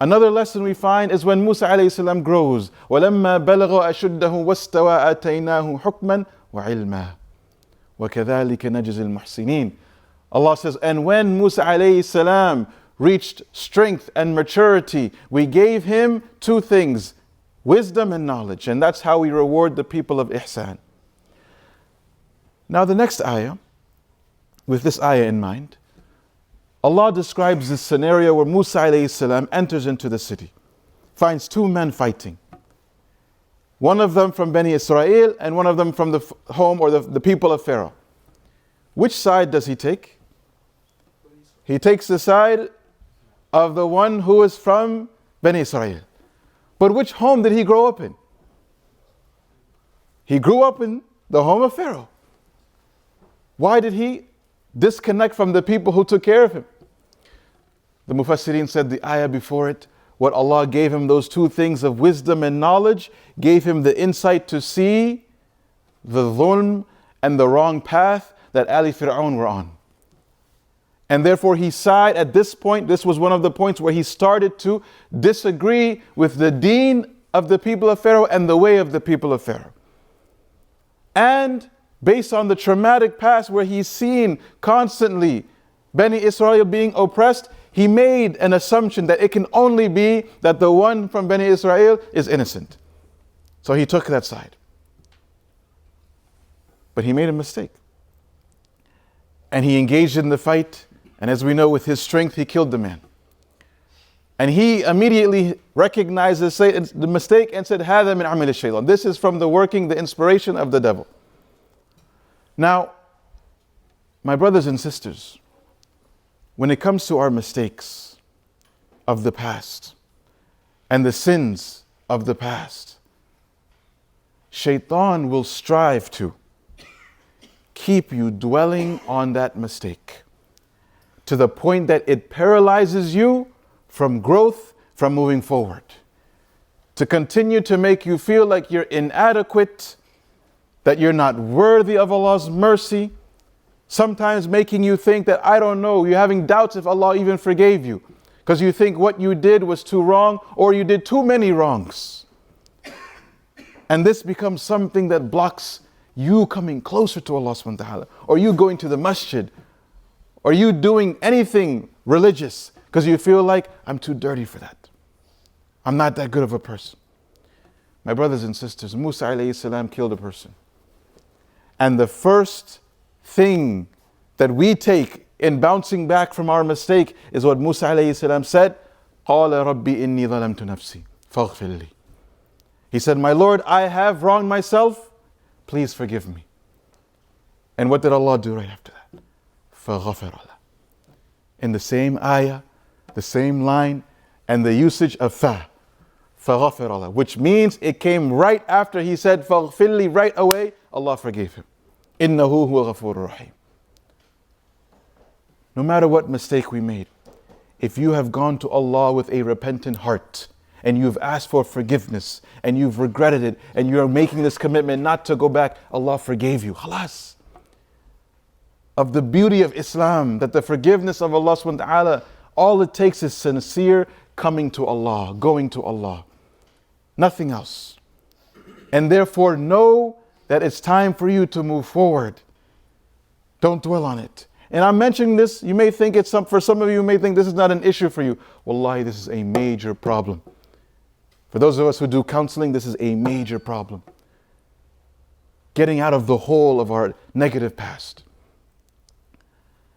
Another lesson we find is when Musa alayhi salam grows. وَلَمَّا بَلَغَ أَشُدَّهُ وَاسْتَوَى آتَيْنَاهُ حُكْمًا وَعِلْمًا وَكَذَلِكَ نَجْزِي الْمُحْسِنِينَ. Allah says, and when Musa alayhi salam reached strength and maturity, we gave him two things, wisdom and knowledge. And that's how we reward the people of ihsan. Now the next ayah, with this ayah in mind, Allah describes this scenario where Musa alayhi salam enters into the city, finds two men fighting. One of them from Bani Israel and one of them from the home or the people of Pharaoh. Which side does he take? He takes the side of the one who is from Bani Israel. But which home did he grow up in? He grew up in the home of Pharaoh. Why did he disconnect from the people who took care of him? The Mufassirin said the ayah before it, what Allah gave him, those two things of wisdom and knowledge, gave him the insight to see the dhulm and the wrong path that Ali Fir'aun were on. And therefore he sighed at this point. This was one of the points where he started to disagree with the deen of the people of Pharaoh and the way of the people of Pharaoh. And based on the traumatic past where he's seen constantly Bani Israel being oppressed, he made an assumption that it can only be that the one from Bani Israel is innocent. So he took that side. But he made a mistake. And he engaged in the fight. And as we know, with his strength, he killed the man. And he immediately recognized the mistake and said, هَذَا مِنْ عَمِلِ الشَّيْطَانِ. This is from the working, the inspiration of the devil. Now, my brothers and sisters, when it comes to our mistakes of the past and the sins of the past, Shaitan will strive to keep you dwelling on that mistake to the point that it paralyzes you from growth, from moving forward. To continue to make you feel like you're inadequate, that you're not worthy of Allah's mercy, sometimes making you think that, I don't know, you're having doubts if Allah even forgave you, because you think what you did was too wrong or you did too many wrongs. And this becomes something that blocks you coming closer to Allah subhanahu wa ta'ala, or you going to the masjid, or you doing anything religious, because you feel like, I'm too dirty for that. I'm not that good of a person. My brothers and sisters, Musa alayhi salam killed a person. And the first thing that we take in bouncing back from our mistake is what Musa alayhi salam said, قَالَ رَبِّ إِنِّي ظَلَمْتُ نَفْسِي فَاغْفِرْ لِي. He said, my Lord, I have wronged myself, please forgive me. And what did Allah do right after that? فَغَفَرَ لَهُ. In the same ayah, the same line, and the usage of فَغَفَرَ لَهُ, which means it came right after he said فَاغْفِرْ لِي, right away, Allah forgave him. إِنَّهُ هُوَ غَفُورٌ رَحِيمٌ. No matter what mistake we made, if you have gone to Allah with a repentant heart, and you've asked for forgiveness, and you've regretted it, and you're making this commitment not to go back, Allah forgave you. Khalas. Of the beauty of Islam, that the forgiveness of Allah subhanahu wa ta'ala, all it takes is sincere coming to Allah, going to Allah. Nothing else. And therefore know that it's time for you to move forward. Don't dwell on it. And I'm mentioning this, you may think it's for some of you may think this is not an issue for you. Wallahi, this is a major problem. For those of us who do counseling, this is a major problem. Getting out of the hole of our negative past.